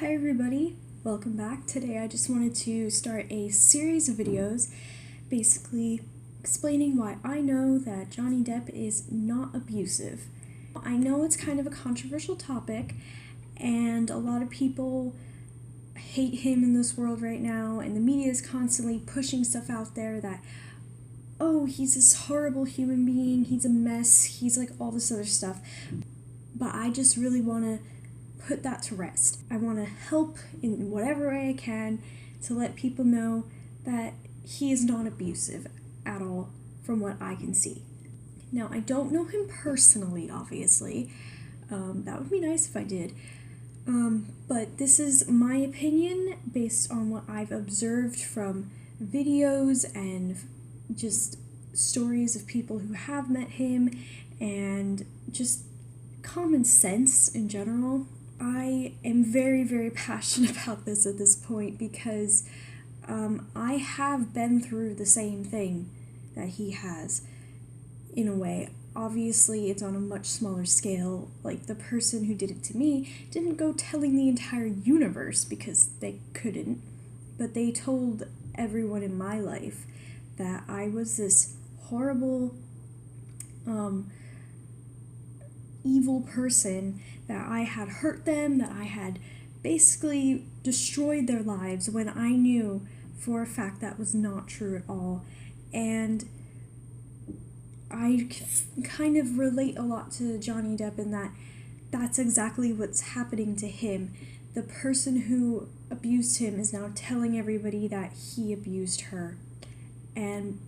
Hi everybody, welcome back. Today I just wanted to start a series of videos basically explaining why I know that Johnny Depp is not abusive. I know it's kind of a controversial topic and a lot of people hate him in this world right now, and the media is constantly pushing stuff out there that, oh, he's this horrible human being, he's a mess, he's like all this other stuff. But I just really want to put that to rest. I want to help in whatever way I can to let people know that he is not abusive at all from what I can see. Now, I don't know him personally, obviously. That would be nice if I did. But this is my opinion based on what I've observed from videos and just stories of people who have met him and just common sense in general. I am very, very passionate about this at this point because I have been through the same thing that he has, in a way. Obviously, it's on a much smaller scale. Like, the person who did it to me didn't go telling the entire universe because they couldn't, but they told everyone in my life that I was this horrible, evil person, that I had hurt them, that I had basically destroyed their lives, when I knew for a fact that was not true at all. And I kind of relate a lot to Johnny Depp in that that's exactly what's happening to him. The person who abused him is now telling everybody that he abused her. And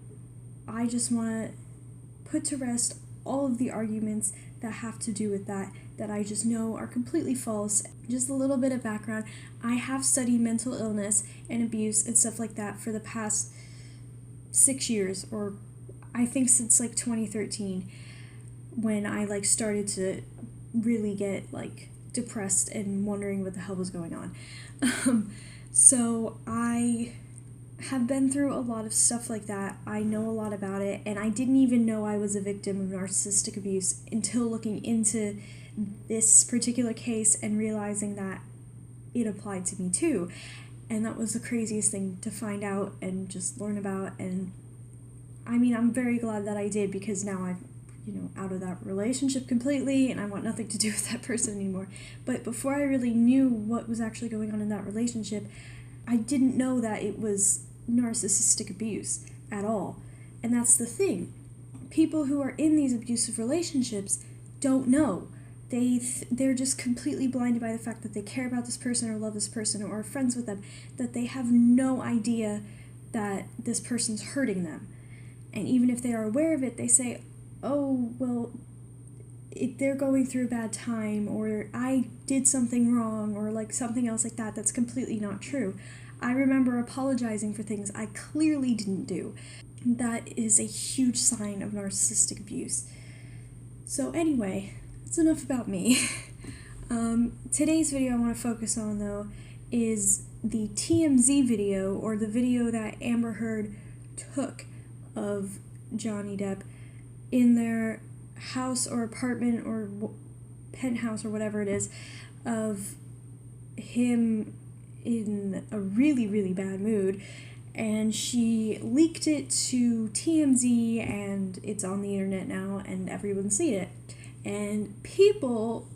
I just want to put to rest all of the arguments that have to do with that I just know are completely false. Just a little bit of background. I have studied mental illness and abuse and stuff like that for the past 6 years, or I think since like 2013, when I started to really get depressed and wondering what the hell was going on. So I have been through a lot of stuff like that. I know a lot about it, and I didn't even know I was a victim of narcissistic abuse until looking into this particular case and realizing that it applied to me too. And that was the craziest thing to find out and just learn about. And I mean, I'm very glad that I did, because now I'm out of that relationship completely and I want nothing to do with that person anymore. But before I really knew what was actually going on in that relationship, I didn't know that it was narcissistic abuse at all. And that's the thing. People who are in these abusive relationships don't know. They're just completely blinded by the fact that they care about this person or love this person or are friends with them, that they have no idea that this person's hurting them. And even if they are aware of it, they say, oh, well, they're going through a bad time, or I did something wrong, or something else like that. That's completely not true. I remember apologizing for things I clearly didn't do. That is a huge sign of narcissistic abuse. So anyway, that's enough about me. Today's video I want to focus on, though, is the TMZ video, or the video that Amber Heard took of Johnny Depp in their house or apartment or penthouse or whatever it is, of him in a really, really bad mood. And she leaked it to TMZ, and it's on the internet now, and everyone's seen it. And people,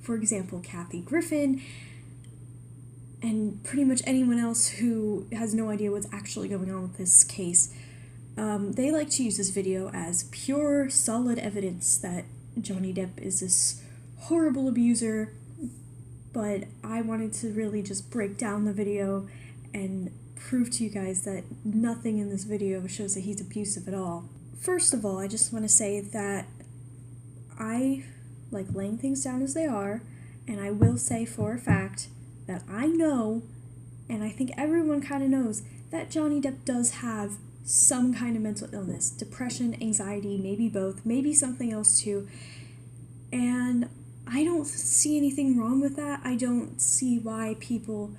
for example, Kathy Griffin, and pretty much anyone else who has no idea what's actually going on with this case, they like to use this video as pure, solid evidence that Johnny Depp is this horrible abuser. But I wanted to really just break down the video and prove to you guys that nothing in this video shows that he's abusive at all. First of all, I just want to say that I like laying things down as they are, and I will say for a fact that I know, and I think everyone kind of knows, that Johnny Depp does have some kind of mental illness, depression, anxiety, maybe both, maybe something else too. And I don't see anything wrong with that. I don't see why people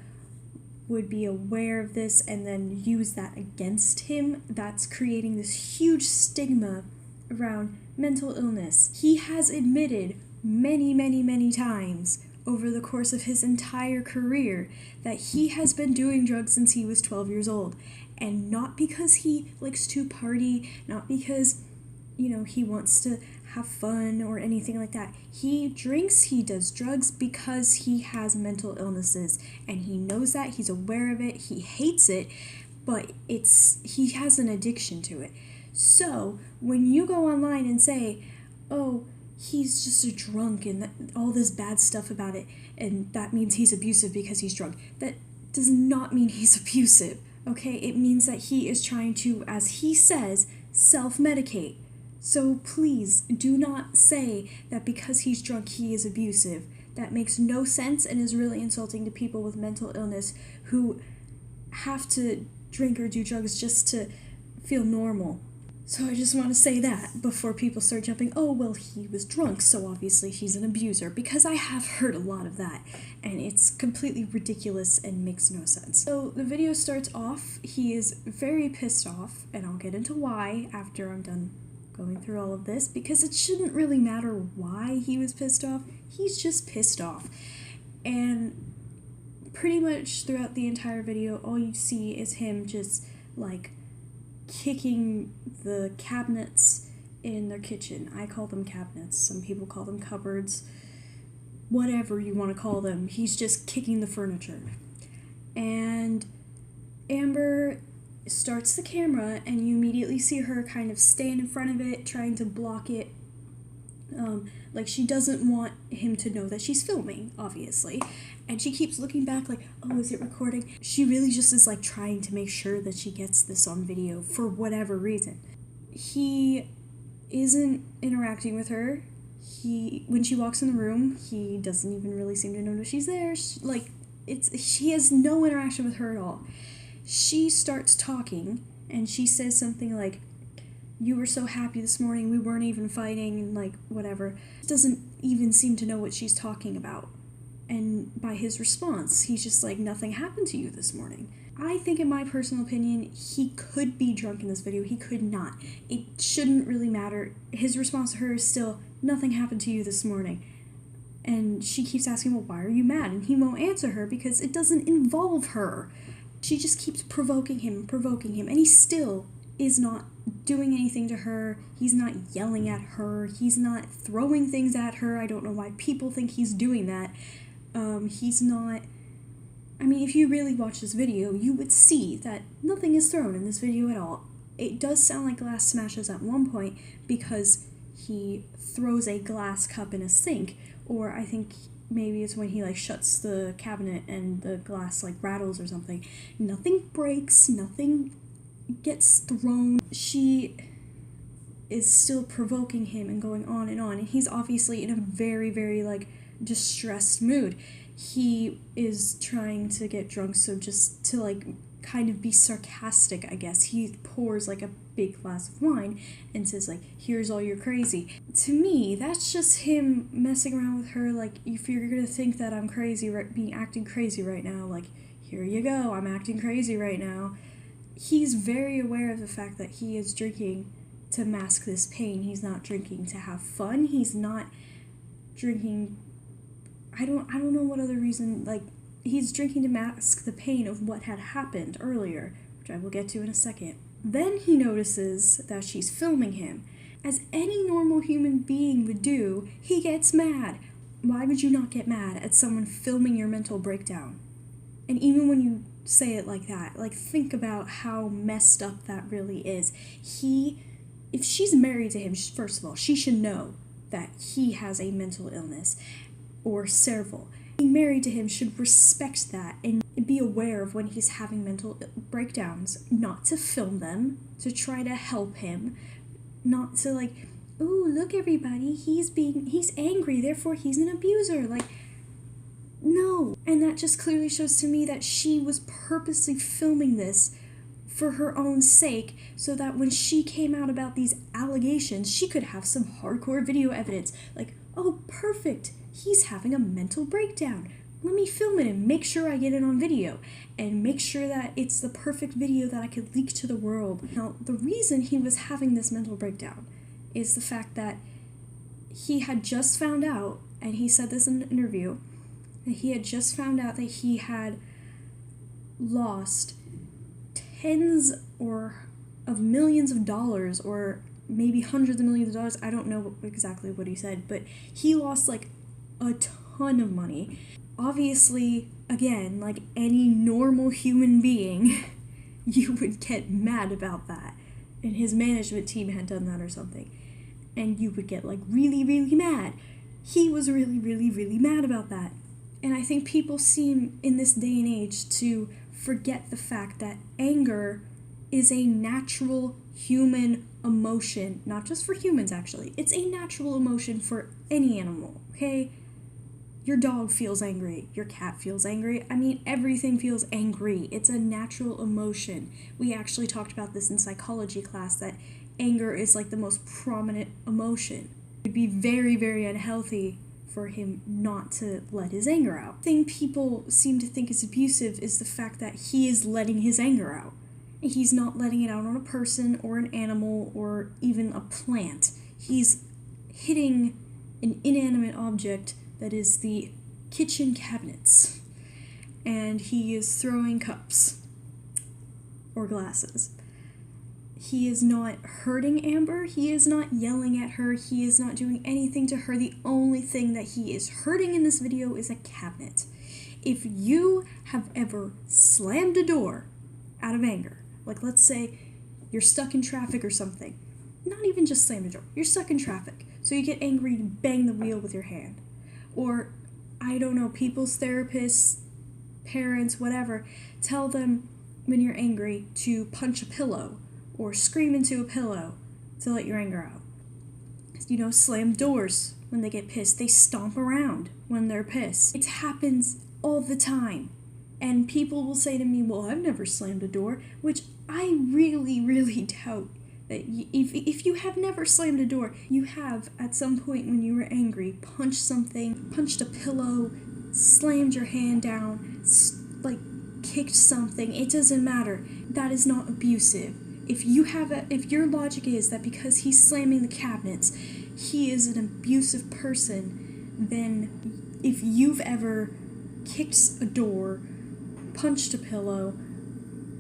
would be aware of this and then use that against him. That's creating this huge stigma around mental illness. He has admitted many, many, many times over the course of his entire career that he has been doing drugs since he was 12 years old. And not because he likes to party, not because, he wants to have fun or anything like that. He drinks, he does drugs because he has mental illnesses, and he knows that, he's aware of it, he hates it, but he has an addiction to it. So when you go online and say, oh, he's just a drunk and all this bad stuff about it, and that means he's abusive because he's drunk, that does not mean he's abusive, okay? It means that he is trying to, as he says, self-medicate. So please do not say that because he's drunk he is abusive. That makes no sense and is really insulting to people with mental illness who have to drink or do drugs just to feel normal. So I just want to say that before people start jumping, oh, well, he was drunk, so obviously he's an abuser, because I have heard a lot of that, and it's completely ridiculous and makes no sense. So the video starts off, he is very pissed off, and I'll get into why after I'm done going through all of this, because it shouldn't really matter why he was pissed off, he's just pissed off. And pretty much throughout the entire video, all you see is him just, kicking the cabinets in their kitchen. I call them cabinets. Some people call them cupboards. Whatever you want to call them. He's just kicking the furniture. And Amber starts the camera, and you immediately see her kind of stand in front of it, trying to block it. She doesn't want him to know that she's filming, obviously. And she keeps looking back like, oh, is it recording? She really just is trying to make sure that she gets this on video for whatever reason. He isn't interacting with her. When she walks in the room, he doesn't even really seem to know that she's there. She has no interaction with her at all. She starts talking, and she says something like, you were so happy this morning, we weren't even fighting, and whatever. Doesn't even seem to know what she's talking about. And by his response, he's just nothing happened to you this morning. I think, in my personal opinion, he could be drunk in this video. He could not. It shouldn't really matter. His response to her is still, nothing happened to you this morning. And she keeps asking, well, why are you mad? And he won't answer her because it doesn't involve her. She just keeps provoking him, and he still is not doing anything to her. He's not yelling at her. He's not throwing things at her. I don't know why people think he's doing that. He's not... if you really watch this video, you would see that nothing is thrown in this video at all. It does sound like glass smashes at one point because he throws a glass cup in a sink, or I think maybe it's when he shuts the cabinet and the glass rattles or something. Nothing breaks, nothing gets thrown. She is still provoking him and going on, and he's obviously in a very, very distressed mood. He is trying to get drunk, so just to kind of be sarcastic, I guess, he pours a big glass of wine and says here's all your crazy. To me, that's just him messing around with her. If you're gonna think that I'm crazy, acting crazy right now, here you go, I'm acting crazy right now. He's very aware of the fact that he is drinking to mask this pain. He's not drinking to have fun. He's not drinking, I don't know what other reason, he's drinking to mask the pain of what had happened earlier, which I will get to in a second. Then he notices that she's filming him. As any normal human being would do, he gets mad. Why would you not get mad at someone filming your mental breakdown? And even when you say it like that, think about how messed up that really is. If she's married to him, first of all, she should know that he has a mental illness or several. Being married to him should respect that and be aware of when he's having mental breakdowns, not to film them, to try to help him, not to ooh, look everybody, he's angry, therefore he's an abuser. No. And that just clearly shows to me that she was purposely filming this for her own sake, so that when she came out about these allegations, she could have some hardcore video evidence. Oh, perfect, he's having a mental breakdown. Let me film it and make sure I get it on video, and make sure that it's the perfect video that I could leak to the world. Now, the reason he was having this mental breakdown is the fact that he had just found out, and he said this in an interview, that he had just found out that he had lost tens of millions of dollars, or maybe hundreds of millions of dollars. I don't know exactly what he said, but he lost like a ton of money. Obviously, again, like any normal human being, you would get mad about that. And his management team had done that or something. And you would get like really, really mad. He was really, really, really mad about that. And I think people seem in this day and age to forget the fact that anger is a natural human emotion. Not just for humans, actually. It's a natural emotion for any animal, okay? Your dog feels angry. Your cat feels angry. I mean, everything feels angry. It's a natural emotion. We actually talked about this in psychology class, that anger is like the most prominent emotion. It would be very, very unhealthy for him not to let his anger out. The thing people seem to think is abusive is the fact that he is letting his anger out. He's not letting it out on a person or an animal or even a plant. He's hitting an inanimate object that is the kitchen cabinets, and he is throwing cups or glasses. He is not hurting Amber. He is not yelling at her. He is not doing anything to her. The only thing that he is hurting in this video is a cabinet. If you have ever slammed a door out of anger, like let's say you're stuck in traffic or something, not even just slam the door, you're stuck in traffic, so you get angry and bang the wheel with your hand. Or, I don't know, people's therapists, parents, whatever, tell them when you're angry to punch a pillow or scream into a pillow to let your anger out. You know, slam doors when they get pissed. They stomp around when they're pissed. It happens all the time. And people will say to me, well, I've never slammed a door, which I really, really doubt. That if you have never slammed a door, you have at some point when you were angry punched something, punched a pillow, slammed your hand down, like kicked something. It doesn't matter. That is not abusive. If your logic is that because he's slamming the cabinets, he is an abusive person, then if you've ever kicked a door, punched a pillow,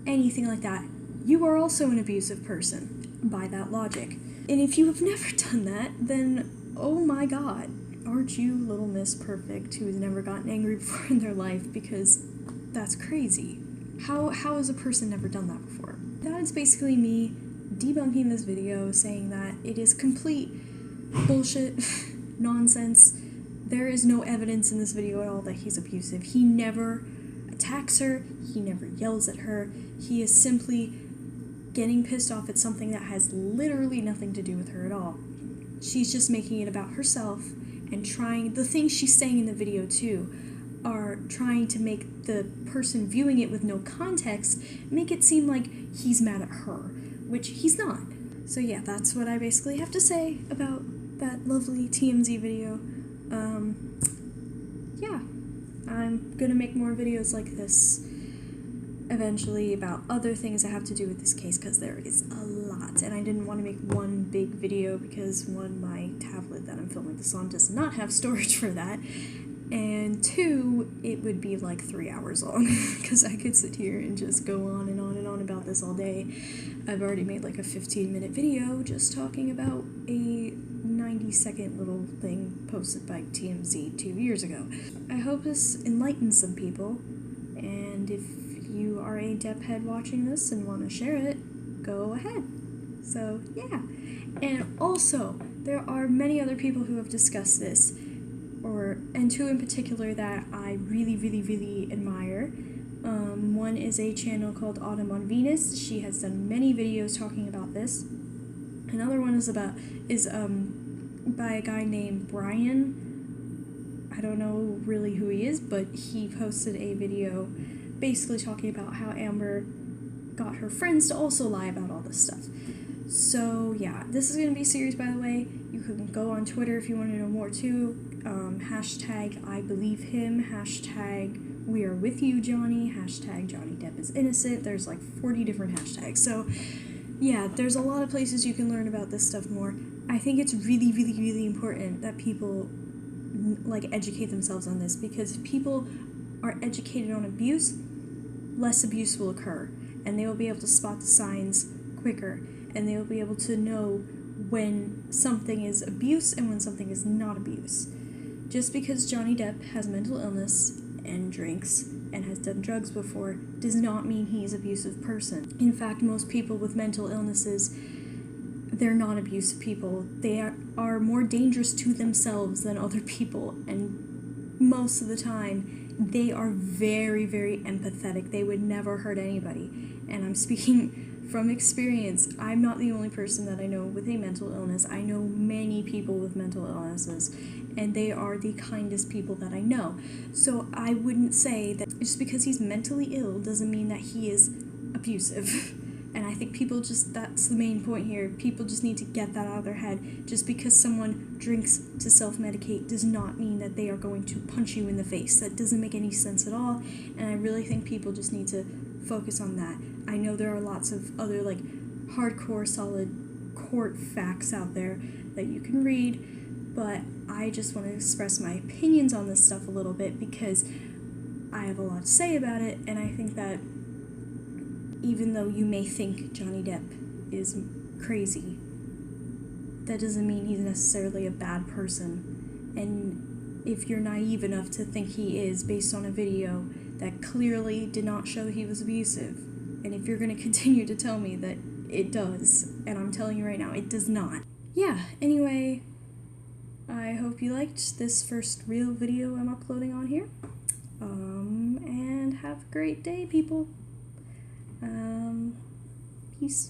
anything like that, you are also an abusive person by that logic. And if you have never done that, then oh my god, aren't you little Miss Perfect who's never gotten angry before in their life? Because that's crazy. How has a person never done that before? That is basically me debunking this video, saying that it is complete bullshit, nonsense. There is no evidence in this video at all that he's abusive. He never attacks her, he never yells at her, he is simply getting pissed off at something that has literally nothing to do with her at all. She's just making it about herself and trying, the things she's saying in the video too, are trying to make the person viewing it with no context make it seem like he's mad at her, which he's not. So yeah, that's what I basically have to say about that lovely TMZ video. Yeah, I'm gonna make more videos like this eventually about other things that have to do with this case, because there is a lot, and I didn't want to make one big video because one, my tablet that I'm filming this on does not have storage for that, and two, it would be like 3 hours long because I could sit here and just go on and on and on about this all day. I've already made like a 15-minute video just talking about a 90-second little thing posted by TMZ 2 years ago. I hope this enlightens some people, and if you are a Depp head watching this and want to share it, go ahead. So yeah, and also there are many other people who have discussed this, and two in particular that I really, really, really admire. One is a channel called Autumn on Venus. She has done many videos talking about this. Another one is by a guy named Brian. I don't know really who he is, but he posted a video basically talking about how Amber got her friends to also lie about all this stuff. So yeah, this is going to be a series, by the way. You can go on Twitter if you want to know more too. Hashtag I believe him, hashtag we are with you Johnny, hashtag Johnny Depp is innocent. There's like 40 different hashtags. So yeah, there's a lot of places you can learn about this stuff more. I think it's really, really, really important that people like educate themselves on this, because if people are educated on abuse, less abuse will occur, and they will be able to spot the signs quicker, and they will be able to know when something is abuse and when something is not abuse. Just because Johnny Depp has mental illness and drinks and has done drugs before does not mean he's an abusive person. In fact, most people with mental illnesses, they're not abusive people. They are more dangerous to themselves than other people, and most of the time they are very, very empathetic. They would never hurt anybody, and I'm speaking from experience. I'm not the only person that I know with a mental illness. I know many people with mental illnesses, and they are the kindest people that I know. So I wouldn't say that just because he's mentally ill doesn't mean that he is abusive. And I think people just, that's the main point here. People just need to get that out of their head. Just because someone drinks to self-medicate does not mean that they are going to punch you in the face. That doesn't make any sense at all. And I really think people just need to focus on that. I know there are lots of other like hardcore solid court facts out there that you can read, but I just want to express my opinions on this stuff a little bit because I have a lot to say about it, and I think that even though you may think Johnny Depp is crazy, that doesn't mean he's necessarily a bad person. And if you're naive enough to think he is based on a video that clearly did not show he was abusive, and if you're going to continue to tell me that it does, and I'm telling you right now, it does not. Yeah, anyway, I hope you liked this first real video I'm uploading on here. And have a great day, people. Peace.